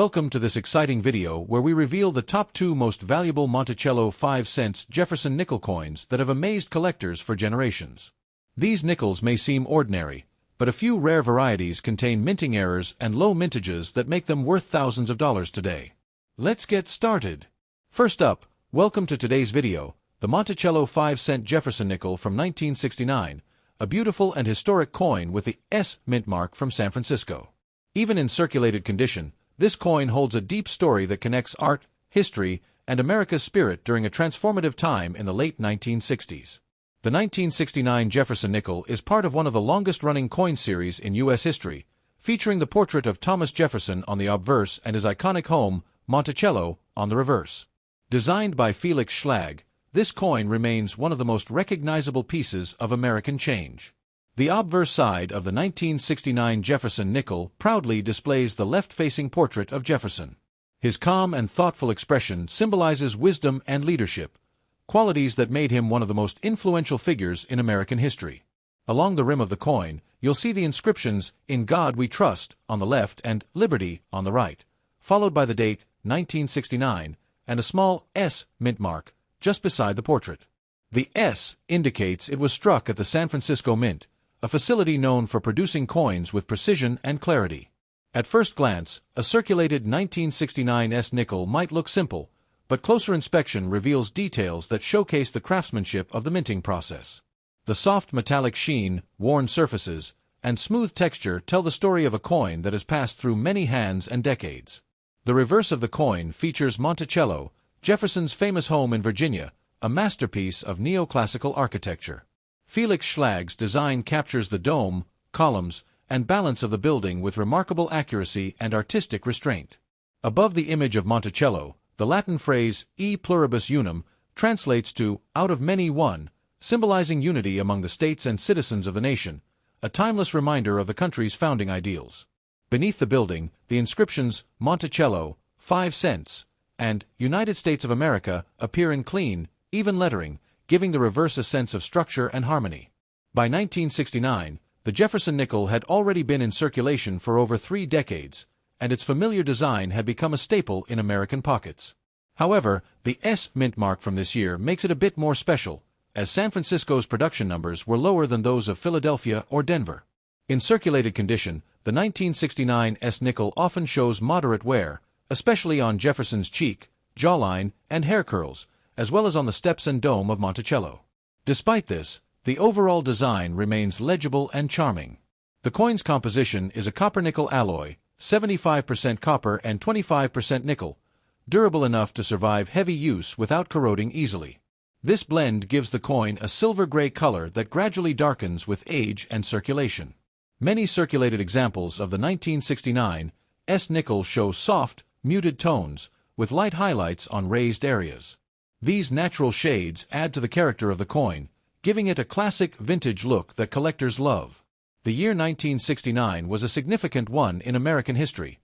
Welcome to this exciting video where we reveal the top 2 most valuable Monticello 5-cent Jefferson nickel coins that have amazed collectors for generations. These nickels may seem ordinary, but a few rare varieties contain minting errors and low mintages that make them worth thousands of dollars today. Let's get started. First up, welcome to today's video, the Monticello 5-cent Jefferson nickel from 1969, a beautiful and historic coin with the S mint mark from San Francisco. Even in circulated condition, this coin holds a deep story that connects art, history, and America's spirit during a transformative time in the late 1960s. The 1969 Jefferson nickel is part of one of the longest-running coin series in U.S. history, featuring the portrait of Thomas Jefferson on the obverse and his iconic home, Monticello, on the reverse. Designed by Felix Schlag, this coin remains one of the most recognizable pieces of American change. The obverse side of the 1969 Jefferson nickel proudly displays the left-facing portrait of Jefferson. His calm and thoughtful expression symbolizes wisdom and leadership, qualities that made him one of the most influential figures in American history. Along the rim of the coin, you'll see the inscriptions, "In God We Trust," on the left and "Liberty" on the right, followed by the date, 1969, and a small S mint mark just beside the portrait. The S indicates it was struck at the San Francisco Mint, a facility known for producing coins with precision and clarity. At first glance, a circulated 1969 S nickel might look simple, but closer inspection reveals details that showcase the craftsmanship of the minting process. The soft metallic sheen, worn surfaces, and smooth texture tell the story of a coin that has passed through many hands and decades. The reverse of the coin features Monticello, Jefferson's famous home in Virginia, a masterpiece of neoclassical architecture. Felix Schlag's design captures the dome, columns, and balance of the building with remarkable accuracy and artistic restraint. Above the image of Monticello, the Latin phrase "e pluribus unum" translates to "out of many one," symbolizing unity among the states and citizens of the nation, a timeless reminder of the country's founding ideals. Beneath the building, the inscriptions "Monticello, 5 cents," and "United States of America" appear in clean, even lettering, giving the reverse a sense of structure and harmony. By 1969, the Jefferson nickel had already been in circulation for over 3 decades, and its familiar design had become a staple in American pockets. However, the S mint mark from this year makes it a bit more special, as San Francisco's production numbers were lower than those of Philadelphia or Denver. In circulated condition, the 1969 S nickel often shows moderate wear, especially on Jefferson's cheek, jawline, and hair curls, as well as on the steps and dome of Monticello. Despite this, the overall design remains legible and charming. The coin's composition is a copper-nickel alloy, 75% copper and 25% nickel, durable enough to survive heavy use without corroding easily. This blend gives the coin a silver-gray color that gradually darkens with age and circulation. Many circulated examples of the 1969 S nickel show soft, muted tones, with light highlights on raised areas. These natural shades add to the character of the coin, giving it a classic vintage look that collectors love. The year 1969 was a significant one in American history,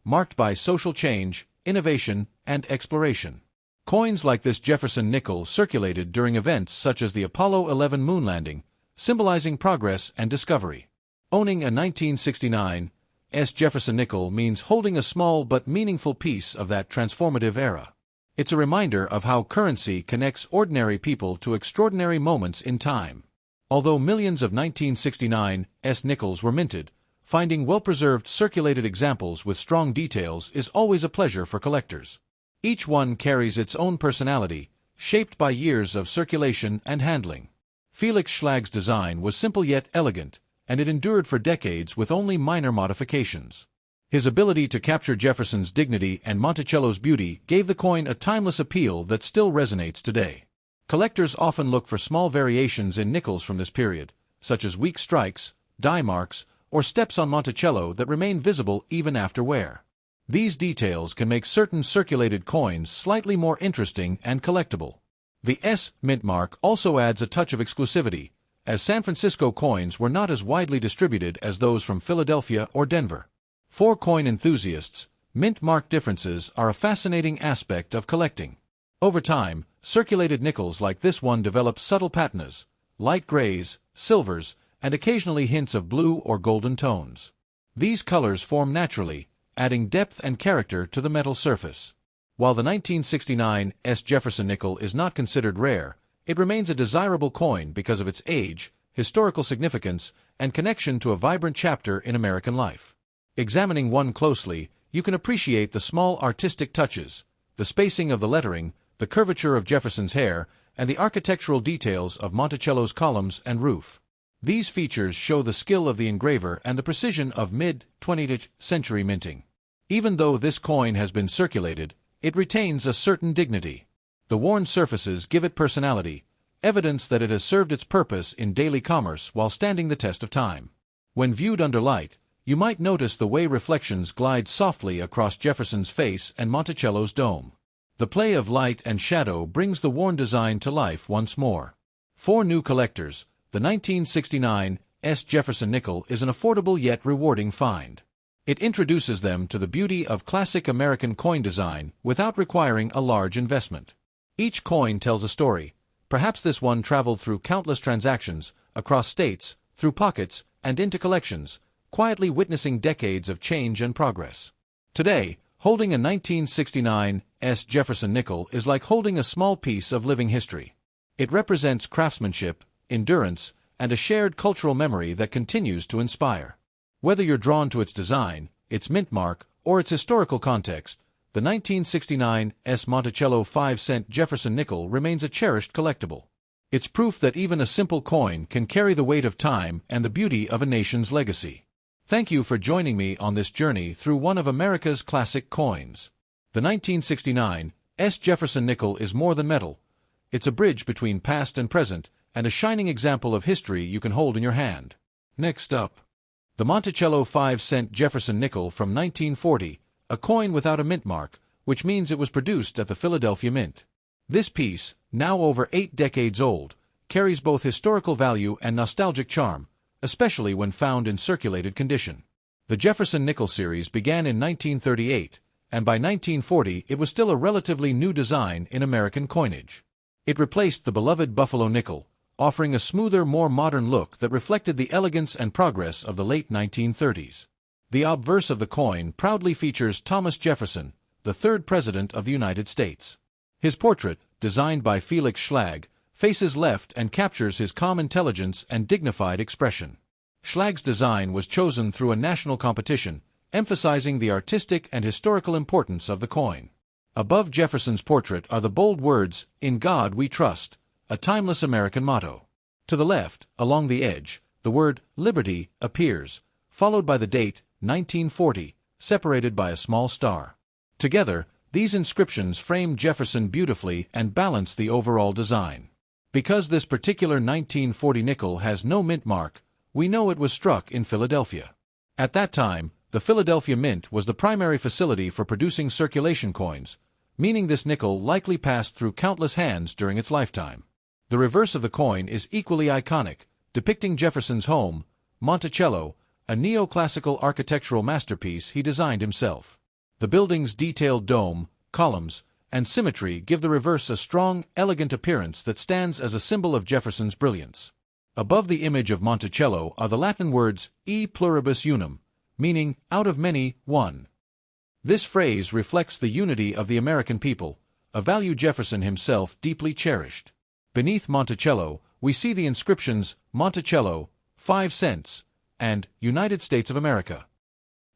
marked by social change, innovation, and exploration. Coins like this Jefferson nickel circulated during events such as the Apollo 11 moon landing, symbolizing progress and discovery. Owning a 1969 S Jefferson nickel means holding a small but meaningful piece of that transformative era. It's a reminder of how currency connects ordinary people to extraordinary moments in time. Although millions of 1969 S nickels were minted, finding well-preserved circulated examples with strong details is always a pleasure for collectors. Each one carries its own personality, shaped by years of circulation and handling. Felix Schlag's design was simple yet elegant, and it endured for decades with only minor modifications. His ability to capture Jefferson's dignity and Monticello's beauty gave the coin a timeless appeal that still resonates today. Collectors often look for small variations in nickels from this period, such as weak strikes, die marks, or steps on Monticello that remain visible even after wear. These details can make certain circulated coins slightly more interesting and collectible. The S mint mark also adds a touch of exclusivity, as San Francisco coins were not as widely distributed as those from Philadelphia or Denver. For coin enthusiasts, mint mark differences are a fascinating aspect of collecting. Over time, circulated nickels like this one develop subtle patinas, light grays, silvers, and occasionally hints of blue or golden tones. These colors form naturally, adding depth and character to the metal surface. While the 1969 Jefferson nickel is not considered rare, it remains a desirable coin because of its age, historical significance, and connection to a vibrant chapter in American life. Examining one closely, you can appreciate the small artistic touches, the spacing of the lettering, the curvature of Jefferson's hair, and the architectural details of Monticello's columns and roof. These features show the skill of the engraver and the precision of mid-20th century minting. Even though this coin has been circulated, it retains a certain dignity. The worn surfaces give it personality, evidence that it has served its purpose in daily commerce while standing the test of time. When viewed under light, you might notice the way reflections glide softly across Jefferson's face and Monticello's dome. The play of light and shadow brings the worn design to life once more. For new collectors, the 1969 Jefferson nickel is an affordable yet rewarding find. It introduces them to the beauty of classic American coin design without requiring a large investment. Each coin tells a story. Perhaps this one traveled through countless transactions, across states, through pockets, and into collections, quietly witnessing decades of change and progress. Today, holding a 1969 Jefferson nickel is like holding a small piece of living history. It represents craftsmanship, endurance, and a shared cultural memory that continues to inspire. Whether you're drawn to its design, its mint mark, or its historical context, the 1969 Monticello 5-cent Jefferson nickel remains a cherished collectible. It's proof that even a simple coin can carry the weight of time and the beauty of a nation's legacy. Thank you for joining me on this journey through one of America's classic coins. The 1969 Jefferson nickel is more than metal. It's a bridge between past and present, and a shining example of history you can hold in your hand. Next up, the Monticello 5-cent Jefferson nickel from 1940, a coin without a mint mark, which means it was produced at the Philadelphia Mint. This piece, now over 8 decades old, carries both historical value and nostalgic charm, especially when found in circulated condition. The Jefferson nickel series began in 1938, and by 1940 it was still a relatively new design in American coinage. It replaced the beloved Buffalo nickel, offering a smoother, more modern look that reflected the elegance and progress of the late 1930s. The obverse of the coin proudly features Thomas Jefferson, the third President of the United States. His portrait, designed by Felix Schlag, faces left and captures his calm intelligence and dignified expression. Schlag's design was chosen through a national competition, emphasizing the artistic and historical importance of the coin. Above Jefferson's portrait are the bold words, "In God We Trust," a timeless American motto. To the left, along the edge, the word "Liberty" appears, followed by the date, 1940, separated by a small star. Together, these inscriptions frame Jefferson beautifully and balance the overall design. Because this particular 1940 nickel has no mint mark, we know it was struck in Philadelphia. At that time, the Philadelphia Mint was the primary facility for producing circulation coins, meaning this nickel likely passed through countless hands during its lifetime. The reverse of the coin is equally iconic, depicting Jefferson's home, Monticello, a neoclassical architectural masterpiece he designed himself. The building's detailed dome, columns, and symmetry give the reverse a strong, elegant appearance that stands as a symbol of Jefferson's brilliance. Above the image of Monticello are the Latin words "e pluribus unum," meaning "out of many, one." This phrase reflects the unity of the American people, a value Jefferson himself deeply cherished. Beneath Monticello, we see the inscriptions Monticello, 5 cents, and United States of America.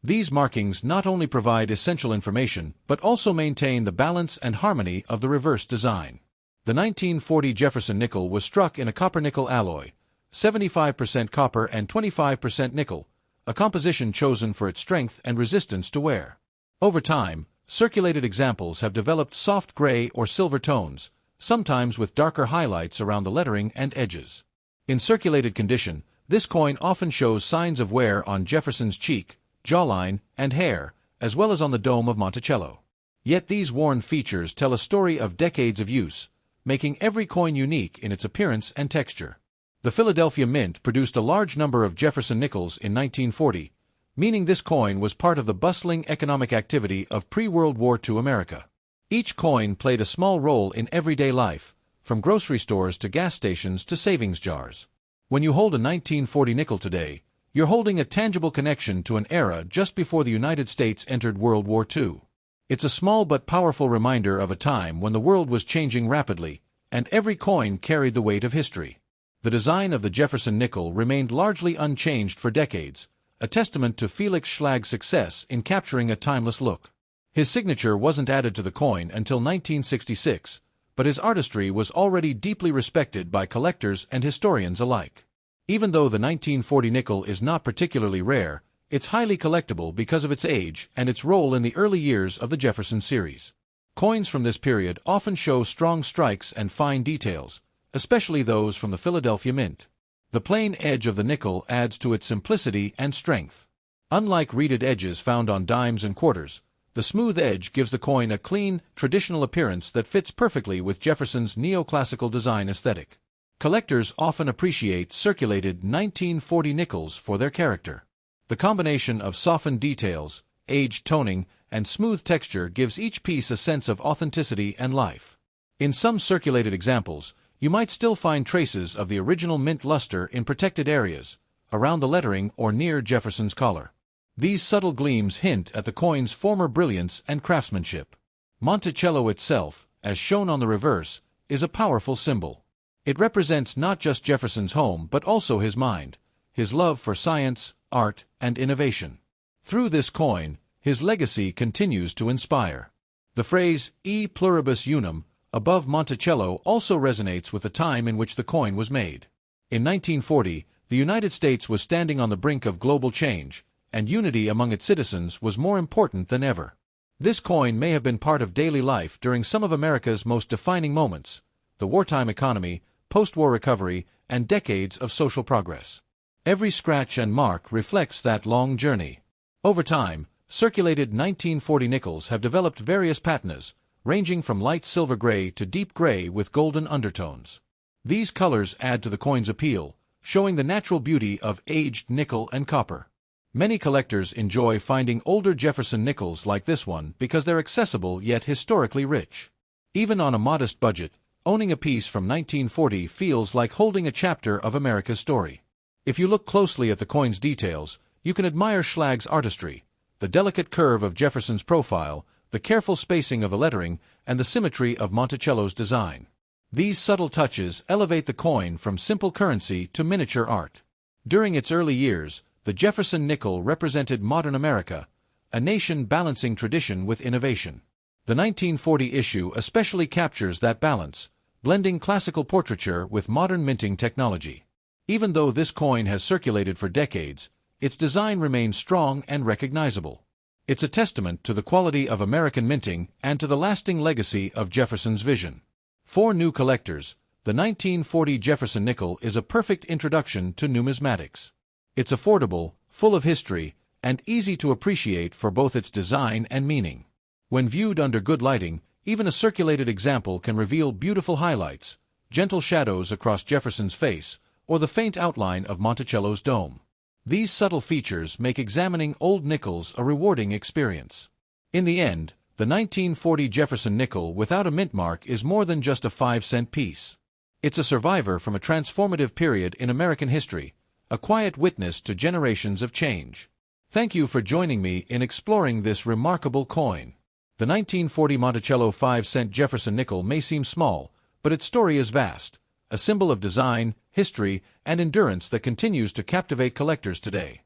These markings not only provide essential information, but also maintain the balance and harmony of the reverse design. The 1940 Jefferson nickel was struck in a copper-nickel alloy, 75% copper and 25% nickel, a composition chosen for its strength and resistance to wear. Over time, circulated examples have developed soft gray or silver tones, sometimes with darker highlights around the lettering and edges. In circulated condition, this coin often shows signs of wear on Jefferson's cheek, jawline, and hair, as well as on the dome of Monticello. Yet these worn features tell a story of decades of use, making every coin unique in its appearance and texture. The Philadelphia Mint produced a large number of Jefferson nickels in 1940, meaning this coin was part of the bustling economic activity of pre-World War II America. Each coin played a small role in everyday life, from grocery stores to gas stations to savings jars. When you hold a 1940 nickel today, You're holding a tangible connection to an era just before the United States entered World War II. It's a small but powerful reminder of a time when the world was changing rapidly, and every coin carried the weight of history. The design of the Jefferson nickel remained largely unchanged for decades, a testament to Felix Schlag's success in capturing a timeless look. His signature wasn't added to the coin until 1966, but his artistry was already deeply respected by collectors and historians alike. Even though the 1940 nickel is not particularly rare, it's highly collectible because of its age and its role in the early years of the Jefferson series. Coins from this period often show strong strikes and fine details, especially those from the Philadelphia Mint. The plain edge of the nickel adds to its simplicity and strength. Unlike reeded edges found on dimes and quarters, the smooth edge gives the coin a clean, traditional appearance that fits perfectly with Jefferson's neoclassical design aesthetic. Collectors often appreciate circulated 1940 nickels for their character. The combination of softened details, aged toning, and smooth texture gives each piece a sense of authenticity and life. In some circulated examples, you might still find traces of the original mint luster in protected areas, around the lettering or near Jefferson's collar. These subtle gleams hint at the coin's former brilliance and craftsmanship. Monticello itself, as shown on the reverse, is a powerful symbol. It represents not just Jefferson's home but also his mind, his love for science, art, and innovation. Through this coin, his legacy continues to inspire. The phrase, E pluribus unum, above Monticello also resonates with the time in which the coin was made. In 1940, the United States was standing on the brink of global change, and unity among its citizens was more important than ever. This coin may have been part of daily life during some of America's most defining moments: the wartime economy, post-war recovery, and decades of social progress. Every scratch and mark reflects that long journey. Over time, circulated 1940 nickels have developed various patinas, ranging from light silver gray to deep gray with golden undertones. These colors add to the coin's appeal, showing the natural beauty of aged nickel and copper. Many collectors enjoy finding older Jefferson nickels like this one because they're accessible yet historically rich. Even on a modest budget, owning a piece from 1940 feels like holding a chapter of America's story. If you look closely at the coin's details, you can admire Schlag's artistry, the delicate curve of Jefferson's profile, the careful spacing of the lettering, and the symmetry of Monticello's design. These subtle touches elevate the coin from simple currency to miniature art. During its early years, the Jefferson nickel represented modern America, a nation balancing tradition with innovation. The 1940 issue especially captures that balance, blending classical portraiture with modern minting technology. Even though this coin has circulated for decades, its design remains strong and recognizable. It's a testament to the quality of American minting and to the lasting legacy of Jefferson's vision. For new collectors, the 1940 Jefferson nickel is a perfect introduction to numismatics. It's affordable, full of history, and easy to appreciate for both its design and meaning. When viewed under good lighting, even a circulated example can reveal beautiful highlights, gentle shadows across Jefferson's face, or the faint outline of Monticello's dome. These subtle features make examining old nickels a rewarding experience. In the end, the 1940 Jefferson nickel without a mint mark is more than just a 5-cent piece. It's a survivor from a transformative period in American history, a quiet witness to generations of change. Thank you for joining me in exploring this remarkable coin. The 1940 Monticello 5-cent Jefferson nickel may seem small, but its story is vast, a symbol of design, history, and endurance that continues to captivate collectors today.